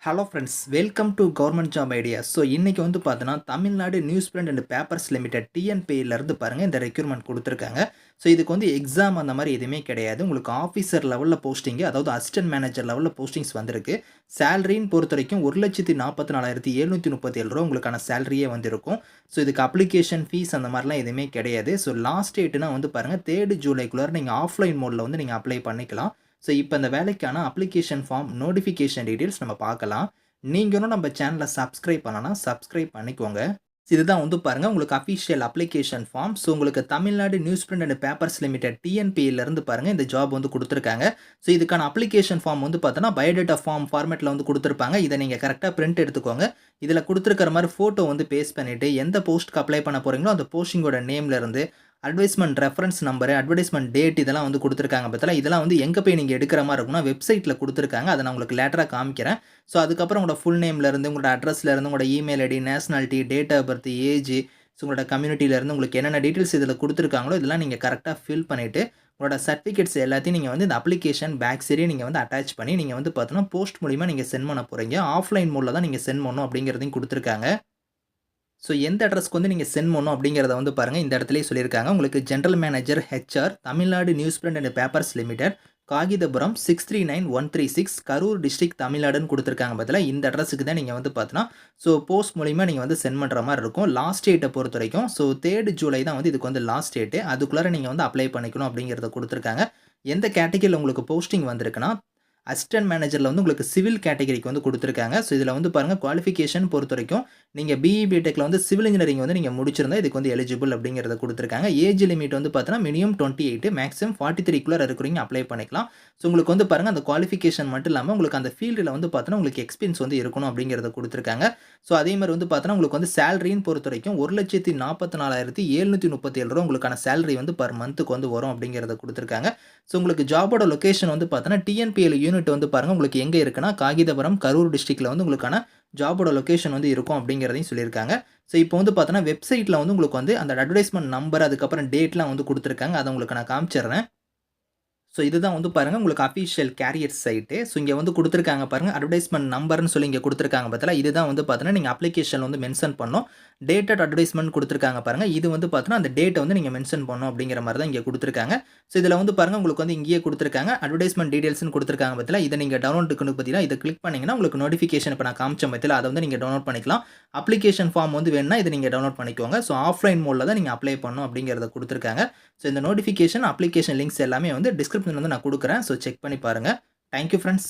Hello friends, welcome to government job ideas. So இன்றைக்கி வந்து பார்த்தோன்னா, Tamil Nadu news print and papers limited டிஎன்பிஎல்லேருந்து பாருங்கள் இந்த ரெக்யூர்மெண்ட் கொடுத்துருக்காங்க. ஸோ இதுக்கு வந்து எக்ஸாம் அந்த மாதிரி எதுவுமே கிடையாது. உங்களுக்கு ஆஃபீஸர் லெவலில் போஸ்டிங்கு, அதாவது அசிஸ்டன்ட் மேனேஜர் லெவலில் போஸ்டிங்ஸ் வந்திருக்கு. சேலரின்னு பொறுத்த வரைக்கும் 1,44,737 ரூபா உங்களுக்கான சேலரியே வந்திருக்கும். ஸோ இதுக்கு அப்ளிகேஷன் ஃபீஸ் அந்த மாதிரிலாம் எதுவுமே கிடையாது. ஸோ லாஸ்ட் டேட்டுனா வந்து பாருங்கள் 3 ஜூலைக்குள்ளார நீங்கள் ஆஃப்லைன் மோடில் வந்து நீங்கள் அப்ளை பண்ணிக்கலாம். ஸோ இப்போ இந்த வேலைக்கான அப்ளிகேஷன் ஃபார்ம் நோட்டிஃபிகேஷன் டீட்டெயில்ஸ் நம்ம பார்க்கலாம். நீங்களும் நம்ம சேனலை சப்ஸ்கிரைப் பண்ணனா சப்ஸ்கிரைப் பண்ணிக்கோங்க. இதுதான் வந்து பாருங்கள் உங்களுக்கு அஃபிஷியல் அப்ளிகேஷன் ஃபார்ம். ஸோ உங்களுக்கு Tamil Nadu news print and papers limited டிஎன்பிஎல்லேருந்து பாருங்கள் இந்த ஜாப் வந்து கொடுத்துருக்காங்க. ஸோ இதுக்கான அப்ளிகேஷன் ஃபார்ம் வந்து பார்த்தோன்னா பயோடேட்டா ஃபார்ம் ஃபார்மேட்டில் வந்து கொடுத்துருப்பாங்க. இதை நீங்கள் கரெக்டாக பிரிண்ட் எடுத்துக்கோங்க. இதில் கொடுத்துருக்கிற மாதிரி ஃபோட்டோ வந்து பேஸ்ட் பண்ணிவிட்டு எந்த போஸ்ட்டுக்கு அப்ளை பண்ண போகிறீங்களோ அந்த போஸ்டிங்கோட நேம்லேருந்து அட்வைஸ்மெண்ட் ரெஃபரன்ஸ் நம்பரு, அட்வர்டைஸ்மெண்ட் டேட் இதெல்லாம் வந்து கொடுத்துருக்காங்க. பார்த்தீங்களா, இதெல்லாம் வந்து எங்கே போய் நீங்கள் எடுக்கிற மாதிரி இருக்கும்னா வெப்சைட்டில் கொடுத்துருக்காங்க. அதை நான் உங்களுக்கு லேட்டராக காமிக்கிறேன். ஸோ அதுக்கப்புறம் உங்களோட ஃபுல் நேம்லேருந்து, உங்களோட அட்ரஸ்லேருந்து, உங்களோட email ID, nationality, date of birth, age, so உங்களோட கம்யூனிட்டியிலேருந்து உங்களுக்கு என்னென்ன டீட்டெயில்ஸ் இதில் கொடுத்துருக்காங்களோ இதெல்லாம் நீங்கள் கரெக்டாக ஃபில் பண்ணிவிட்டு உங்களோட சர்டிஃபிகேட்ஸ் எல்லாத்தையும் நீங்கள் வந்து இந்த அப்ளிகேஷன் பேக் சைடே நீங்கள் வந்து அட்டாச் பண்ணி நீங்கள் வந்து பார்த்தோன்னா போஸ்ட் மூலிமா நீங்கள் சென்ட் பண்ண போகிறீங்க. ஆஃப்லைன் மோடில் தான் நீங்கள் சென்ட் பண்ணணும் அப்படிங்கிறதையும் கொடுத்துருக்காங்க. ஸோ எந்த அட்ரஸ்க்கு வந்து நீங்கள் சென்ட் பண்ணணும் அப்படிங்கிறத வந்து பாருங்கள் இந்த இடத்துலேயே சொல்லியிருக்காங்க. உங்களுக்கு general manager HR, Tamil Nadu news print and papers limited, Kagithapuram 639136, Karur district, தமிழ்நாடுன்னு கொடுத்துருக்காங்க. பார்த்தீங்களா, இந்த அட்ரஸுக்கு தான் நீங்கள் வந்து பார்த்தோன்னா ஸோ போஸ்ட் மூலிமா நீங்கள் வந்து சென்ட் பண்ணுற மாதிரி இருக்கும். லாஸ்ட் டேட்டை பொறுத்த வரைக்கும் ஸோ 3 ஜூலை தான் வந்து இதுக்கு வந்து லாஸ்ட் டேட்டு. அதுக்குள்ளார நீங்கள் வந்து அப்ளை பண்ணிக்கணும் அப்படிங்கிறத கொடுத்துருக்காங்க. எந்த கேட்டகரியில் உங்களுக்கு போஸ்டிங் வந்திருக்குன்னா அசிஸ்டன்ட் மேனேஜரில் வந்து உங்களுக்கு சிவில் கேட்டகரிக்கு வந்து கொடுத்துருக்காங்க. ஸோ இதில் வந்து பாருங்கள் குவாலிஃபிகேஷன் பொறுத்த வரைக்கும் நீங்கள் பிஇ பிடெக்கில் வந்து சிவில் இன்ஜினியரிங் வந்து நீங்கள் முடிச்சிருந்தா இதுக்கு வந்து எலிஜிபிள் அப்படிங்கிறத கொடுத்துருக்காங்க. ஏஜ் லிமிட் வந்து பார்த்தீங்கன்னா மினிமம் 28, மேக்ஸிமம் 43 இருக்கிறீங்க அப்ளை பண்ணிக்கலாம். ஸோ உங்களுக்கு வந்து பாருங்கள் அந்த குவாலிஃபிகேஷன் மட்டும் இல்லாமல் உங்களுக்கு அந்த ஃபீல்டில் வந்து பார்த்தீங்கன்னா உங்களுக்கு எக்ஸ்பீரியன்ஸ் வந்து இருக்கணும் அப்படிங்கிறத கொடுத்துருக்காங்க. ஸோ அதே மாதிரி வந்து பார்த்தீங்கன்னா உங்களுக்கு வந்து சேலரின்னு பொறுத்த வரைக்கும் 1,44,737 ரூபா உங்களுக்கான சேலரி வந்து பர் மந்த்துக்கு வந்து வரும் அப்படிங்கிறத கொடுத்துருக்காங்க. ஸோ உங்களுக்கு ஜாபோட லொகேஷன் வந்து பார்த்தீங்கன்னா டிஎன்பிஎல் யூனிட் வந்து பாருங்கள் உங்களுக்கு எங்கே இருக்குன்னா காகிதபுரம், கரூர் டிஸ்ட்ரிக்ட்டில் வந்து உங்களுக்கான ஜாபோட லொகேஷன் வந்து இருக்கும் அப்படிங்கிறதையும் சொல்லியிருக்காங்க. ஸோ இப்போ வந்து பார்த்தோன்னா வெப்சைட்டில் வந்து உங்களுக்கு வந்து அந்த அட்வர்டைஸ்மெண்ட் நம்பர் அதுக்கப்புறம் டேட்லாம் வந்து கொடுத்துருக்காங்க. அதை உங்களுக்கு நான் காமிச்சிடுறேன். ஸோ இதுதான் வந்து பாருங்கள் உங்களுக்கு அஃபிஷியல் கேரியர் சைட்டு. ஸோ இங்கே வந்து கொடுத்துருக்காங்க பாருங்கள் அட்வர்டைஸ்மெண்ட் நம்பர்னு சொல்லி இங்கே கொடுத்துருக்காங்க. பார்த்தீங்களா, இதுதான் வந்து பார்த்தீங்கன்னா நீங்கள் அப்ளிகேஷன் வந்து மென்ஷன் பண்ணணும். டேட்டட் அட்வர்டைஸ்மெண்ட் கொடுத்துருக்காங்க பாருங்கள். இது வந்து பார்த்தீங்கன்னா அந்த டேட்டை வந்து நீங்கள் மென்ஷன் பண்ணணும் அப்படிங்கிற மாதிரி தான் இங்கே கொடுத்துருக்காங்க. ஸோ இதில் வந்து பாருங்கள் உங்களுக்கு வந்து இங்கேயே கொடுத்துருக்காங்க அட்வர்டைஸ்மெண்ட் டீடைல்ஸ்னு கொடுத்துருக்காங்க. பார்த்தீங்களா, இதை நீங்கள் டவுன்லோட் பார்த்தீங்கன்னா இதை கிளிக் பண்ணிங்கன்னா உங்களுக்கு நோட்டிஃபிகேஷன் இப்போ நான் காமிச்சேன் பார்த்தீங்களா, அதை வந்து நீங்கள் டவுன்லோட் பண்ணிக்கலாம். அப்ளிகேஷன் ஃபார்ம் வந்து வேணும்னா இதை நீங்கள் டவுன்லோட் பண்ணிக்கோங்க. ஸோ ஆஃப்லைன் மோடில் தான் நீங்கள் அப்ளை பண்ணணும் அப்படிங்கிறத கொடுத்துருக்காங்க. ஸோ இந்த நோட்டிஃபிகேஷன் அப்ளிகேஷன் லிங்க்ஸ் எல்லாமே வந்து டிஸ்கிரிப்ஷன் வந்து நான் கொடுக்குறேன். ஸோ செக் பண்ணி பாருங்கள். Thank you friends.